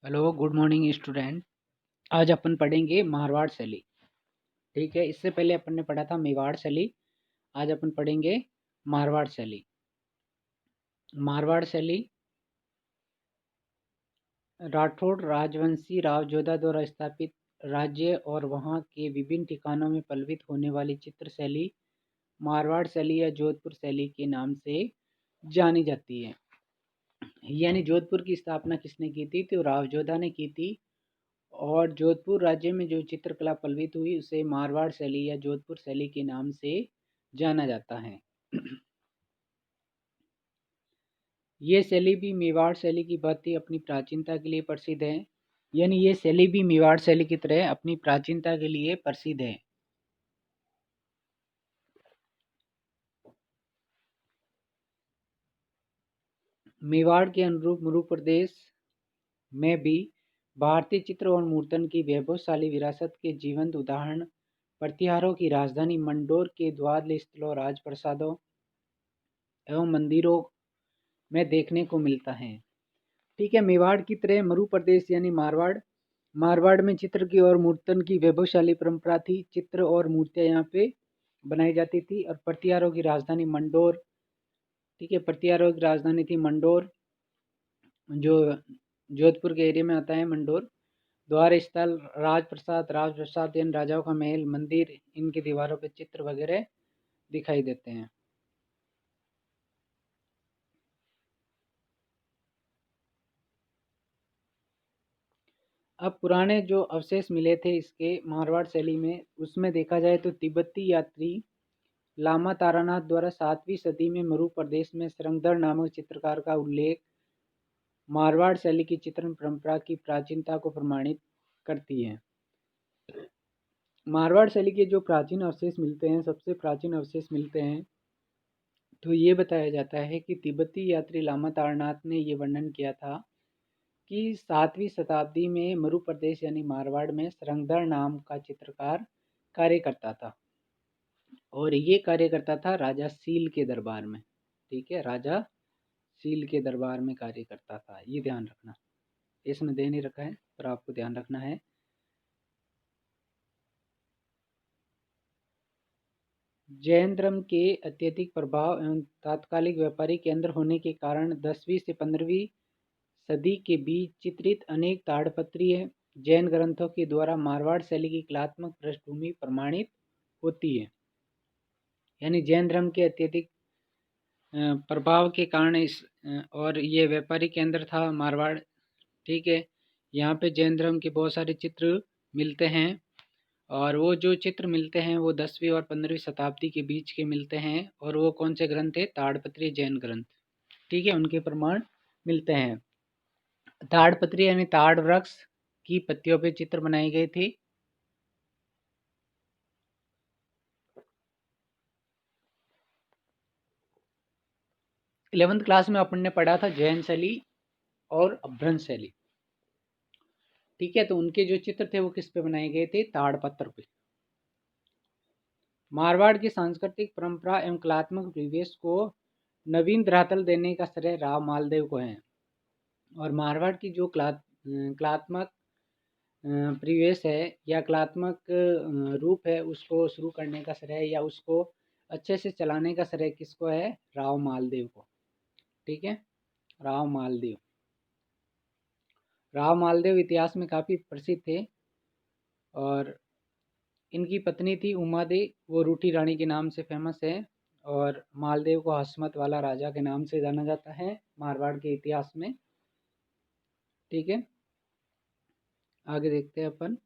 Hello good morning student. आज अपन पढ़ेंगे मारवाड़ शैली। ठीक है, इससे पहले अपन ने पढ़ा था मेवाड़ शैली। आज अपन पढ़ेंगे मारवाड़ शैली। मारवाड़ शैली राठौड़ राजवंशी राव जोधा द्वारा स्थापित राज्य और वहाँ के विभिन्न ठिकानों में पल्लवित होने वाली चित्र शैली मारवाड़ शैली या जोधपुर शैली के नाम से जानी जाती है। यानी जोधपुर की स्थापना किसने की थी? तो राव जोधा ने की थी। और जोधपुर राज्य में जो चित्रकला पल्लवित हुई उसे मारवाड़ शैली या जोधपुर शैली के नाम से जाना जाता है। ये शैली भी मेवाड़ शैली की भांति अपनी प्राचीनता के लिए प्रसिद्ध है। यानी ये शैली भी मेवाड़ शैली की तरह अपनी प्राचीनता के लिए प्रसिद्ध है। मेवाड़ के अनुरूप मरु प्रदेश में भी भारतीय चित्र और मूर्तन की वैभवशाली विरासत के जीवंत उदाहरण प्रतिहारों की राजधानी मंडोर के द्वार स्थलों, राजप्रसादों एवं मंदिरों में देखने को मिलता है। ठीक है, मेवाड़ की तरह मरु प्रदेश यानी मारवाड़ में चित्र की और मूर्तन की वैभवशाली परंपरा थी। चित्र और मूर्तियां यहाँ पे बनाई जाती थी। और प्रतिहारों की राजधानी मंडोर, ठीक है, प्रतिहारों की राजधानी थी मंडोर, जो जोधपुर के एरिया में आता है मंडोर। द्वार स्थल, राजप्रसाद यानी राजाओं का महल, मंदिर, इनकी दीवारों पे चित्र वगैरह दिखाई देते हैं। अब पुराने जो अवशेष मिले थे इसके मारवाड़ शैली में, उसमें देखा जाए तो तिब्बती यात्री लामा तारानाथ द्वारा 7वीं सदी में मरु प्रदेश में सरंगधर नामक चित्रकार का उल्लेख मारवाड़ शैली की चित्रण परंपरा की प्राचीनता को प्रमाणित करती है। मारवाड़ शैली के जो प्राचीन अवशेष मिलते हैं, सबसे प्राचीन अवशेष मिलते हैं, तो ये बताया जाता है कि तिब्बती यात्री लामा तारानाथ ने ये वर्णन किया था कि 7वीं शताब्दी में मरु प्रदेश यानी मारवाड़ में सरंगधर नाम का चित्रकार कार्य करता था। और ये कार्य करता था राजा सील के दरबार में। ठीक है, राजा सील के दरबार में कार्य करता था, ये ध्यान रखना। इसमें दे नहीं रखा है पर आपको ध्यान रखना है। जैन धर्म के अत्यधिक प्रभाव एवं तात्कालिक व्यापारिक केंद्र होने के कारण 10वीं से 15वीं सदी के बीच चित्रित अनेक ताड़पत्रीय जैन ग्रंथों के द्वारा मारवाड़ शैली की कलात्मक पृष्ठभूमि प्रमाणित होती है। यानी जैन धर्म के अत्यधिक प्रभाव के कारण और ये व्यापारिक केंद्र था मारवाड़। ठीक है, यहाँ पे जैन धर्म के बहुत सारे चित्र मिलते हैं। और वो जो चित्र मिलते हैं वो 10वीं और 15वीं शताब्दी के बीच के मिलते हैं। और वो कौन से ग्रंथ है? ताड़पत्री जैन ग्रंथ। ठीक है, उनके प्रमाण मिलते हैं। ताड़पत्री यानी ताड़ वृक्ष की पत्तियों पे चित्र बनाई गई थी। इलेवेंथ क्लास में अपन ने पढ़ा था जैन शैली और अभ्रंश शैली। ठीक है, तो उनके जो चित्र थे वो किस पे बनाए गए थे? ताड़पत्र पे। मारवाड़ की सांस्कृतिक परंपरा एवं कलात्मक परिवेश को नवीन धरातल देने का श्रेय राव मालदेव को है। और मारवाड़ की जो कलात्मक परिवेश है या कलात्मक रूप है, उसको शुरू करने का श्रेय या उसको अच्छे से चलाने का श्रेय किसको है? राव मालदेव को। ठीक है, राव मालदेव। राव मालदेव इतिहास में काफ़ी प्रसिद्ध थे। और इनकी पत्नी थी उमा दे, वो रूठी रानी के नाम से फेमस है। और मालदेव को हसमत वाला राजा के नाम से जाना जाता है मारवाड़ के इतिहास में। ठीक है, आगे देखते हैं अपन।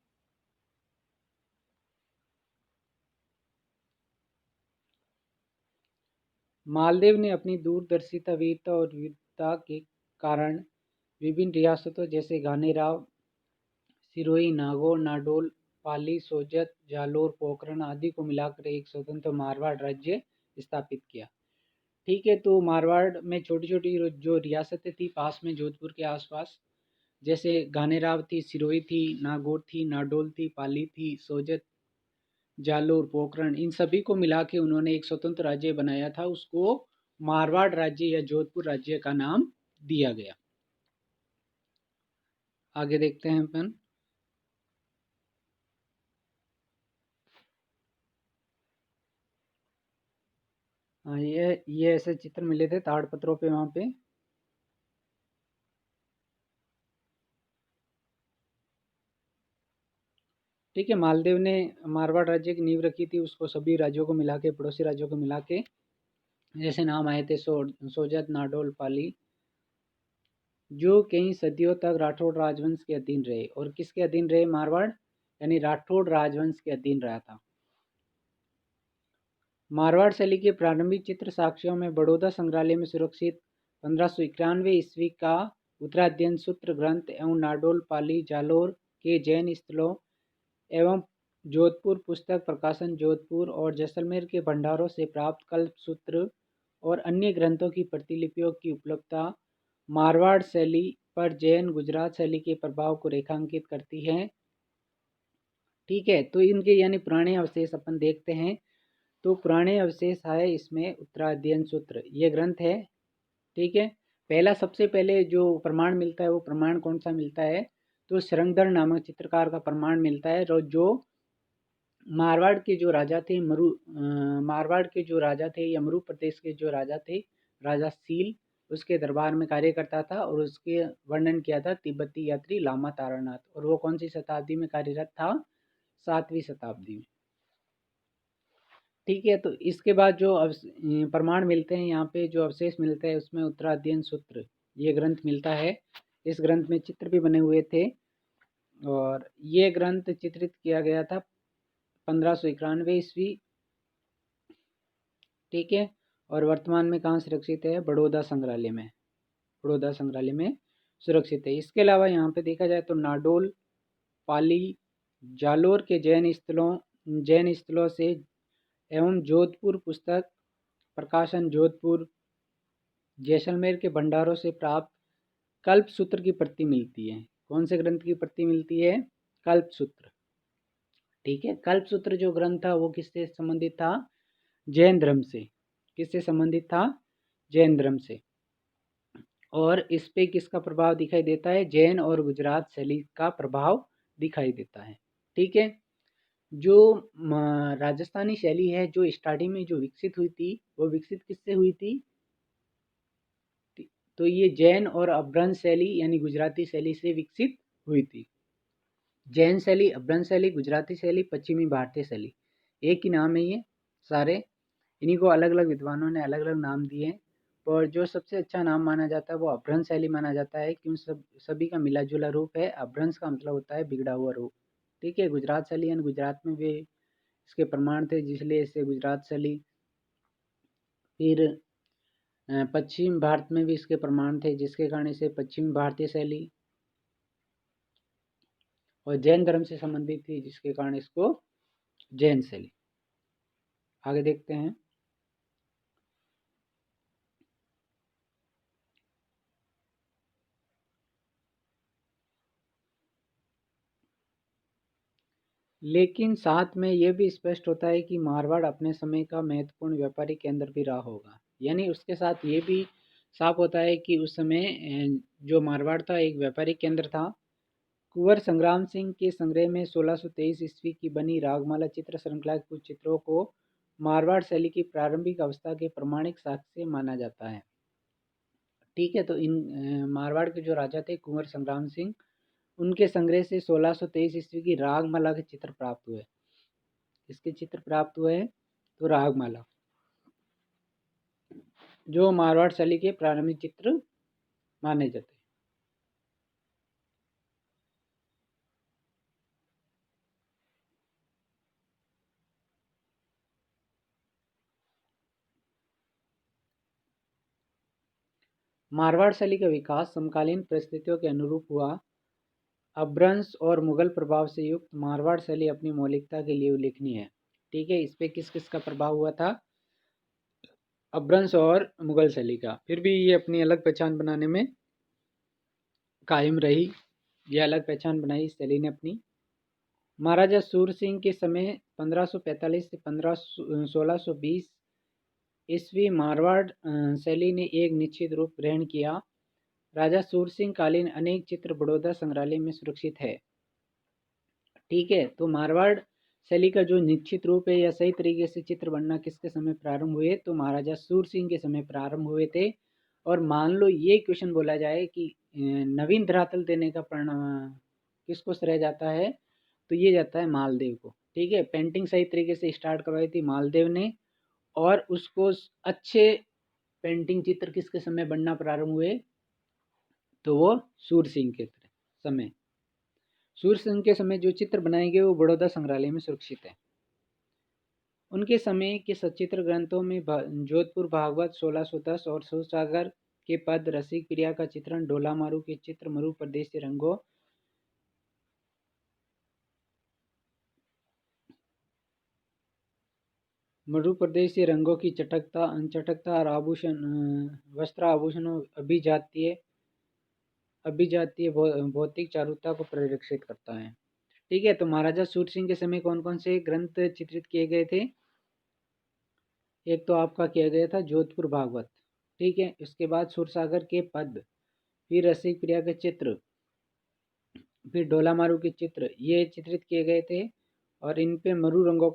मालदेव ने अपनी दूरदर्शिता, वीरता और विविधता के कारण विभिन्न रियासतों जैसे घानेराव, सिरोही, नागौर, नाडोल, पाली, सोजत, जालोर, पोखरण आदि को मिलाकर एक स्वतंत्र मारवाड़ राज्य स्थापित किया। ठीक है, तो मारवाड़ में छोटी छोटी जो रियासतें थी पास में जोधपुर के आसपास, जैसे घानेराव थी, सिरोही थी, नागौर थी, नाडोल थी, पाली थी, सोजत, जालोर, पोखरण, इन सभी को मिला के उन्होंने एक स्वतंत्र राज्य बनाया था। उसको मारवाड़ राज्य या जोधपुर राज्य का नाम दिया गया। आगे देखते हैं अपन। हाँ, ये ऐसे चित्र मिले थे ताड़पत्रों पे वहाँ पे। ठीक है, मालदेव ने मारवाड़ राज्य की नींव रखी थी, उसको सभी राज्यों को मिला के, पड़ोसी राज्यों को मिला के, जैसे नाम आए थे सोजत, नाडोल, पाली, जो कई सदियों तक राठौड़ राजवंश के अधीन रहे। और किसके अधीन रहे? मारवाड़ यानी राठौड़ राजवंश के अधीन रहा था। मारवाड़ शैली के प्रारंभिक चित्र साक्ष्यों में बड़ौदा संग्रहालय में सुरक्षित 1591 ईस्वी का उत्तराध्ययन सूत्र ग्रंथ एवं नाडोल, पाली, जालोर के जैन स्थलों एवं जोधपुर पुस्तक प्रकाशन जोधपुर और जैसलमेर के भंडारों से प्राप्त कल्पसूत्र और अन्य ग्रंथों की प्रतिलिपियों की उपलब्धता मारवाड़ शैली पर जैन गुजरात शैली के प्रभाव को रेखांकित करती है। ठीक है, तो इनके यानी पुराने अवशेष अपन देखते हैं। तो पुराने अवशेष है इसमें उत्तराध्ययन सूत्र, ये ग्रंथ है। ठीक है, पहला सबसे पहले जो प्रमाण मिलता है वो प्रमाण कौन सा मिलता है? तो शरंगधर नामक चित्रकार का प्रमाण मिलता है, जो मारवाड़ के जो राजा थे मारवाड़ के जो राजा थे या मरु प्रदेश के जो राजा थे, राजा सील, उसके दरबार में कार्य करता था और उसके वर्णन किया था तिब्बती यात्री लामा तारानाथ। और वो कौन सी शताब्दी में कार्यरत था? 7वीं शताब्दी में। ठीक है, तो इसके बाद जो प्रमाण मिलते हैं यहाँ पे, जो अवशेष मिलते हैं उसमें उत्तराध्ययन सूत्र ये ग्रंथ मिलता है। इस ग्रंथ में चित्र भी बने हुए थे और ये ग्रंथ चित्रित किया गया था 1591 ईस्वी। ठीक है, और वर्तमान में कहाँ सुरक्षित है? बड़ौदा संग्रहालय में, बड़ौदा संग्रहालय में सुरक्षित है। इसके अलावा यहाँ पे देखा जाए तो नाडोल, पाली, जालोर के जैन स्थलों से एवं जोधपुर पुस्तक प्रकाशन जोधपुर, जैसलमेर के भंडारों से प्राप्त कल्पसूत्र की प्रति मिलती है। कौन से ग्रंथ की प्रति मिलती है? कल्पसूत्र। ठीक है, कल्पसूत्र जो ग्रंथ था वो किससे संबंधित था? जैन धर्म से। किससे संबंधित था? जैन धर्म से। और इस पे किसका प्रभाव दिखाई देता है? जैन और गुजरात शैली का प्रभाव दिखाई देता है। ठीक है, जो राजस्थानी शैली है जो स्टार्टिंग में जो विकसित हुई थी वो विकसित किससे हुई थी? तो ये जैन और अपभ्रंश शैली यानी गुजराती शैली से विकसित हुई थी। जैन शैली, अपभ्रंश शैली, गुजराती शैली, पश्चिमी भारतीय शैली, एक ही नाम है ये सारे। इन्हीं को अलग अलग विद्वानों ने अलग अलग नाम दिए हैं, पर जो सबसे अच्छा नाम माना जाता है वो अपभ्रंश शैली माना जाता है, क्यों सभी का मिला जुला रूप है। अपभ्रंश का मतलब होता है बिगड़ा हुआ रूप। ठीक है, गुजरात शैली यानी गुजरात में भी इसके प्रमाण थे, जिसलिए इसे गुजरात शैली। फिर पश्चिम भारत में भी इसके प्रमाण थे, जिसके कारण इसे पश्चिमी भारतीय शैली, और जैन धर्म से संबंधित थी जिसके कारण इसको जैन शैली। आगे देखते हैं। लेकिन साथ में यह भी स्पष्ट होता है कि मारवाड़ अपने समय का महत्वपूर्ण व्यापारी केंद्र भी रहा होगा। यानी उसके साथ ये भी साफ होता है कि उस समय जो मारवाड़ था एक व्यापारी केंद्र था। कुंवर संग्राम सिंह के संग्रह में 1623 ईस्वी की बनी रागमाला चित्र श्रृंखला के कुछ चित्रों को मारवाड़ शैली की प्रारंभिक अवस्था के प्रमाणिक साक्ष्य माना जाता है। ठीक है, तो इन मारवाड़ के जो राजा थे कुंवर संग्राम सिंह, उनके संग्रह से 1623 ईस्वी की रागमाला के चित्र प्राप्त हुए। इसके चित्र प्राप्त हुए हैं तो रागमाला, जो मारवाड़ शैली के प्रारंभिक चित्र माने जाते हैं। मारवाड़ शैली का विकास समकालीन परिस्थितियों के अनुरूप हुआ। अपभ्रंश और मुगल प्रभाव से युक्त मारवाड़ शैली अपनी मौलिकता के लिए उल्लेखनीय है। ठीक है, इस पे किस किस का प्रभाव हुआ था? अपभ्रंश और मुगल शैली का। फिर भी ये अपनी अलग पहचान बनाने में कायम रही, ये अलग पहचान बनाई इस शैली ने अपनी। महाराजा सूर सिंह के समय 1545 से 1620 ईस्वी मारवाड़ शैली ने एक निश्चित रूप ग्रहण किया। राजा सूरसिंह कालीन अनेक चित्र बड़ौदा संग्रहालय में सुरक्षित है। ठीक है, तो मारवाड़ शैली का जो निश्चित रूप है या सही तरीके से चित्र बनना किसके समय प्रारंभ हुए, तो महाराजा सूरसिंह के समय प्रारंभ हुए थे। और मान लो ये क्वेश्चन बोला जाए कि नवीन धरातल देने का परिणाम किसको श्रेय जाता है, तो ये जाता है मालदेव को। ठीक है, पेंटिंग सही तरीके से स्टार्ट करवाई थी मालदेव ने, और उसको अच्छे पेंटिंग चित्र किसके समय बनना प्रारंभ हुए, तो वो सूरसिंह के समय। सूरसिंह के समय जो चित्र बनाए गए वो बड़ौदा संग्रहालय में सुरक्षित है। उनके समय के सचित्र ग्रंथों में जोधपुर भागवत 1610 और सूरसागर के पद, रसिक प्रिया का चित्रण, डोला मारू के चित्र, मरु प्रदेश के रंगों, मरु प्रदेश के रंगों की चटकता और आभूषण, वस्त्र आभूषणों, अभिजातीय भौतिक चारुता को परिलक्षित करता है। ठीक है, तो महाराजा सूरसिंह के समय कौन कौन से ग्रंथ चित्रित किए गए थे? एक तो आपका किया गया था जोधपुर भागवत। ठीक है, इसके बाद सूरसागर के पद, फिर रसिक प्रिया के चित्र, फिर डोला मारू के चित्र, ये चित्रित किए गए थे। और इन पे मरु रंगों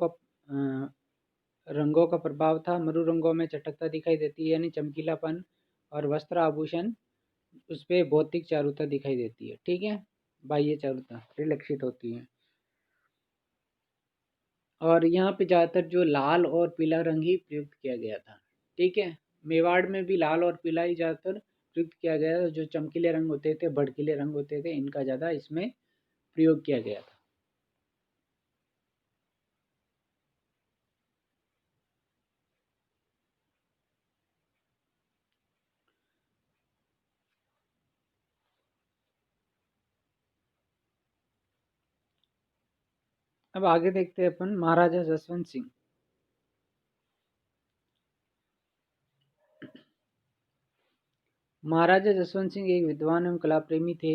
का प्रभाव था। मरु रंगों में चटकता दिखाई देती है, यानी चमकीलापन, और वस्त्र आभूषण उस पर भौतिक चारुता दिखाई देती है। ठीक है, बाह्य चारुता परिलक्षित होती है। और यहाँ पे ज़्यादातर जो लाल और पीला रंग ही प्रयुक्त किया गया था। ठीक है, मेवाड़ में भी लाल और पीला ही ज़्यादातर प्रयुक्त किया गया था। जो चमकीले रंग होते थे, भड़कीले रंग होते थे, इनका ज़्यादा इसमें प्रयोग किया गया था। अब आगे देखते हैं अपन महाराजा जसवंत सिंह। महाराजा जसवंत सिंह एक विद्वान एवं कला प्रेमी थे।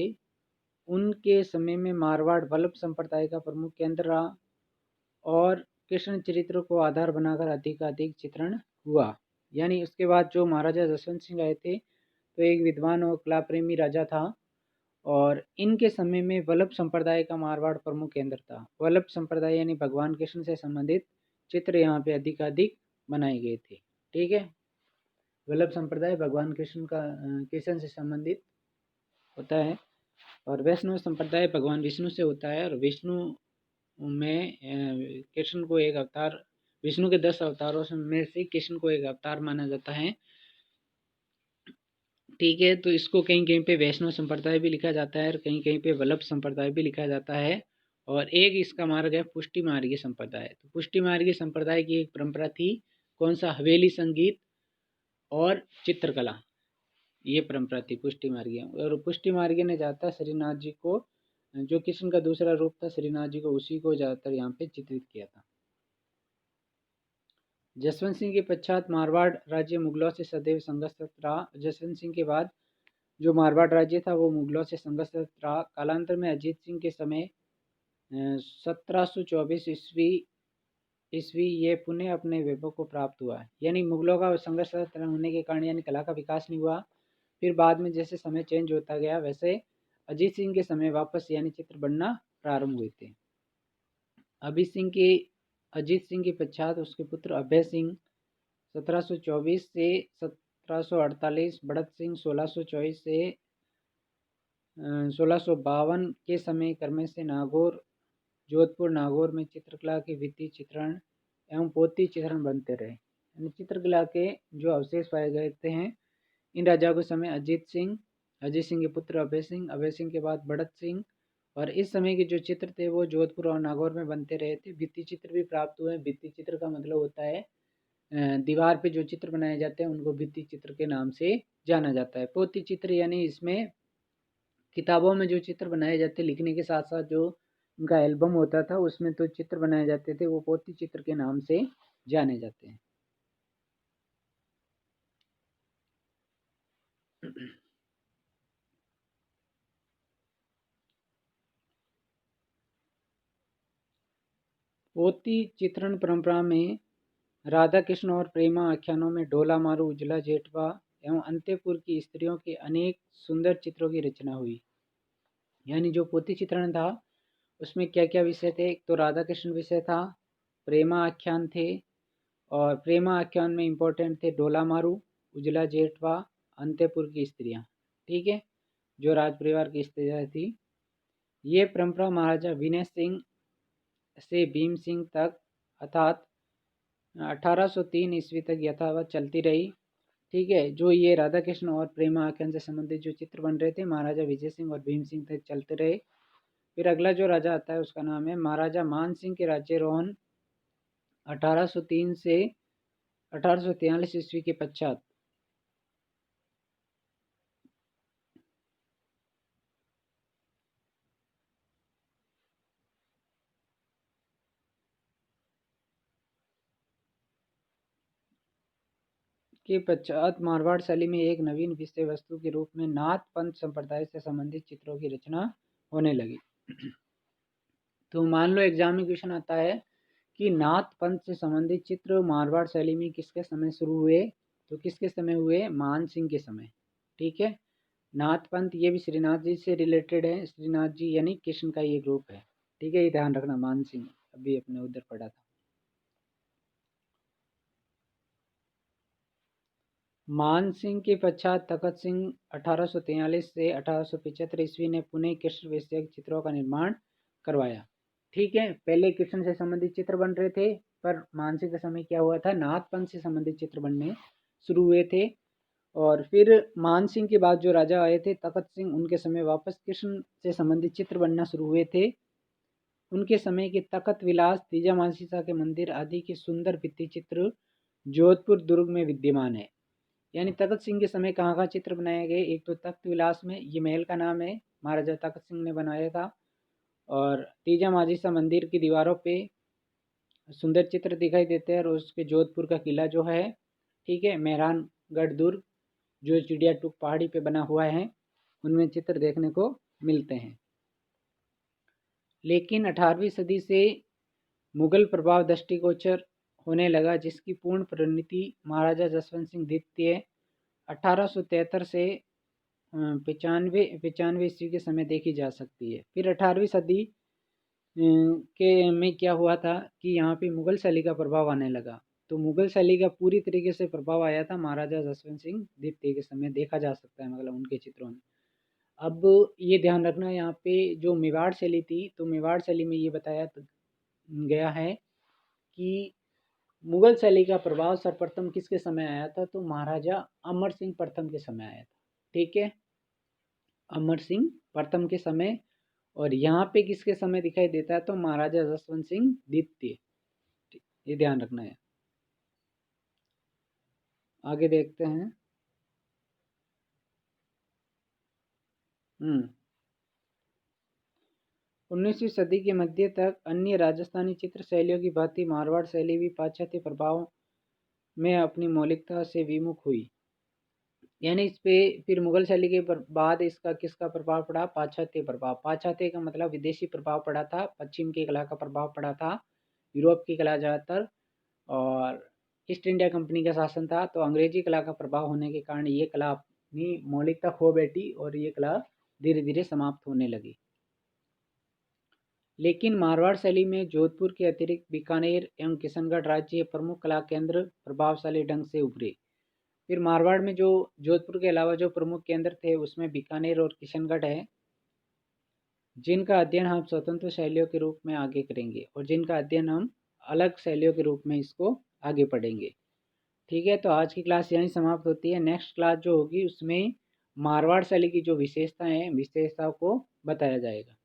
उनके समय में मारवाड़ वल्लभ संप्रदाय का प्रमुख केंद्र रहा और कृष्ण चरित्र को आधार बनाकर अधिक चित्रण हुआ। यानी उसके बाद जो महाराजा जसवंत सिंह आए थे, तो एक विद्वान और कला प्रेमी राजा था, और इनके समय में वल्लभ संप्रदाय का मारवाड़ प्रमुख केंद्र था। वल्लभ संप्रदाय यानी भगवान कृष्ण से संबंधित चित्र यहाँ पे अधिक बनाए गए थे। ठीक है, वल्लभ संप्रदाय भगवान कृष्ण से संबंधित होता है, और वैष्णव संप्रदाय भगवान विष्णु से होता है। और विष्णु में कृष्ण को एक अवतार, विष्णु के 10 अवतारों में से कृष्ण को एक अवतार माना जाता है। ठीक है, तो इसको कहीं कहीं पे वैष्णव संप्रदाय भी लिखा जाता है और कहीं कहीं पे वल्लभ संप्रदाय भी लिखा जाता है। और एक इसका मार्ग है पुष्टि मार्गीय संप्रदाय। तो पुष्टि मार्गीय संप्रदाय की एक परंपरा थी, कौन सा? हवेली संगीत और चित्रकला, ये परंपरा थी पुष्टि मार्गीय। और पुष्टि मार्गीय ने ज़्यादातर श्रीनाथ जी को, जो कृष्ण का दूसरा रूप था श्रीनाथ जी को, उसी को ज़्यादातर यहाँ पे चित्रित किया था। जसवंत सिंह के पश्चात मारवाड़ राज्य मुगलों से सदैव संघर्षरत रहा। जसवंत सिंह के बाद जो मारवाड़ राज्य था वो मुगलों से संघर्षरत रहा। कालांतर में अजीत सिंह के समय 1724 ईस्वी ये पुनः अपने वैभव को प्राप्त हुआ। यानी मुगलों का संघर्षरत होने के कारण यानी कला का विकास नहीं हुआ। फिर बाद में जैसे समय चेंज होता गया, वैसे अजीत सिंह के समय वापस यानी चित्र बनना प्रारंभ हुए थे। अजीत सिंह के पश्चात उसके पुत्र अभय सिंह 1724 से 1748, बढ़त सिंह 1624 से 1652 के समय क्रम से जोधपुर नागौर में चित्रकला के भित्ति चित्रण एवं पोती चित्रण बनते रहे। यानी चित्रकला के जो अवशेष पाए गए हैं, इन राजाओं के समय अजीत सिंह के पुत्र अभय सिंह के बाद बढ़त सिंह, और इस समय के जो चित्र थे वो जोधपुर और नागौर में बनते रहे थे। भित्ति चित्र भी प्राप्त हुए। भित्ति चित्र का मतलब होता है दीवार पे जो चित्र बनाए जाते हैं उनको भित्ति चित्र के नाम से जाना जाता है। पोती चित्र यानी इसमें किताबों में जो चित्र बनाए जाते, लिखने के साथ साथ जो उनका एल्बम होता था उसमें तो चित्र बनाए जाते थे, वो पोती चित्र के नाम से जाने जाते हैं। पोती चित्रण परंपरा में राधा कृष्ण और प्रेमा आख्यानों में डोला मारू, उजला जेठवा, एवं अंतपुर की स्त्रियों के अनेक सुंदर चित्रों की रचना हुई। यानी जो पोथी चित्रण था उसमें क्या क्या विषय थे? एक तो राधा कृष्ण विषय था, प्रेमा आख्यान थे, और प्रेमा आख्यान में इम्पोर्टेंट थे डोला मारू, उजला जेठवा, अंतपुर की स्त्रियां। ठीक है, जो राज परिवार की स्त्रियां थी। ये परंपरा महाराजा विनय सिंह से भीम सिंह तक अर्थात 1803 ईस्वी तक यथावत चलती रही। ठीक है, जो ये राधा कृष्ण और प्रेमा आख्यान से संबंधित जो चित्र बन रहे थे महाराजा विजय सिंह और भीम सिंह तक चलते रहे। फिर अगला जो राजा आता है उसका नाम है महाराजा मान सिंह के राज्यारोहण 1803 से 1843 ईस्वी के पश्चात मारवाड़ शैली में एक नवीन विषय वस्तु के रूप में नाथ पंथ संप्रदाय से संबंधित चित्रों की रचना होने लगी। तो मान लो एग्जाम में क्वेश्चन आता है कि नाथ पंथ से संबंधित चित्र मारवाड़ शैली में किसके समय शुरू हुए? तो किसके समय हुए? मान सिंह के समय। ठीक है, नाथ पंथ ये भी श्रीनाथ जी से रिलेटेड है। श्रीनाथ जी यानी कृष्ण का ये ग्रुप है। ठीक है, ये ध्यान रखना। मान सिंह अभी अपने उधर पढ़ा था। मान सिंह के पश्चात तखत सिंह 1843 से 1875 ईस्वी ने पुणे कृष्ण विषयक चित्रों का निर्माण करवाया। ठीक है, पहले कृष्ण से संबंधित चित्र बन रहे थे, पर मान सिंह के समय क्या हुआ था? नाथ पंथ से संबंधित चित्र बनने शुरू हुए थे। और फिर मान सिंह के बाद जो राजा आए थे तखत सिंह, उनके समय वापस कृष्ण से संबंधित चित्र बनना शुरू हुए थे। उनके समय के तखत विलास, तीजा मानसीसा के मंदिर आदि के सुंदर भित्ति चित्र जोधपुर दुर्ग में विद्यमान है। यानी तखत सिंह के समय कहाँ कहाँ चित्र बनाए गए? एक तो तख्त विलास में, ये महल का नाम है, महाराजा तखत सिंह ने बनाया था। और तीजा माजीसा मंदिर की दीवारों पे सुंदर चित्र दिखाई देते हैं। और उसके जोधपुर का किला जो है, ठीक है, मेहरानगढ़ दुर्ग जो चिड़िया टूक पहाड़ी पे बना हुआ है, उनमें चित्र देखने को मिलते हैं। लेकिन 18वीं सदी से मुगल प्रभाव दृष्टिगोचर होने लगा, जिसकी पूर्ण परिणति महाराजा जसवंत सिंह द्वितीय 1873 से 95 ईस्वी के समय देखी जा सकती है। फिर 18वीं सदी के में क्या हुआ था कि यहाँ पे मुगल शैली का प्रभाव आने लगा। तो मुगल शैली का पूरी तरीके से प्रभाव आया था महाराजा जसवंत सिंह द्वितीय के समय, देखा जा सकता है मतलब उनके चित्रों में। अब ये ध्यान रखना, यहाँ पे जो मेवाड़ शैली थी, तो मेवाड़ शैली में ये बताया गया है कि मुगल शैली का प्रभाव सर्वप्रथम किसके समय आया था? तो महाराजा अमर सिंह प्रथम के समय आया था। ठीक है, अमर सिंह प्रथम के समय। और यहाँ पे किसके समय दिखाई देता है? तो महाराजा जसवंत सिंह द्वितीय। ये ध्यान रखना है। आगे देखते हैं। 19वीं सदी के मध्य तक अन्य राजस्थानी चित्र शैलियों की भांति मारवाड़ शैली भी पाश्चात्य प्रभाव में अपनी मौलिकता से विमुख हुई। यानी इस पे फिर मुगल शैली के बाद इसका किसका प्रभाव पड़ा? पाश्चात्य प्रभाव। पाश्चात्य का मतलब विदेशी प्रभाव पड़ा था, पश्चिम की कला का प्रभाव पड़ा था, यूरोप की कला ज़्यादातर, और ईस्ट इंडिया कंपनी का शासन था। तो अंग्रेजी कला का प्रभाव होने के कारण ये कला अपनी मौलिकता खो बैठी और ये कला धीरे धीरे समाप्त होने लगी। लेकिन मारवाड़ शैली में जोधपुर के अतिरिक्त बीकानेर एवं किशनगढ़ राज्य प्रमुख कला केंद्र प्रभावशाली ढंग से उभरे। फिर मारवाड़ में जो जोधपुर के अलावा जो प्रमुख केंद्र थे उसमें बीकानेर और किशनगढ़ है, जिनका अध्ययन हम स्वतंत्र शैलियों के रूप में आगे करेंगे और जिनका अध्ययन हम अलग शैलियों के रूप में इसको आगे पढ़ेंगे। ठीक है, तो आज की क्लास यहीं समाप्त होती है। नेक्स्ट क्लास जो होगी उसमें मारवाड़ शैली की जो विशेषताएं हैं, विशेषताओं को बताया जाएगा।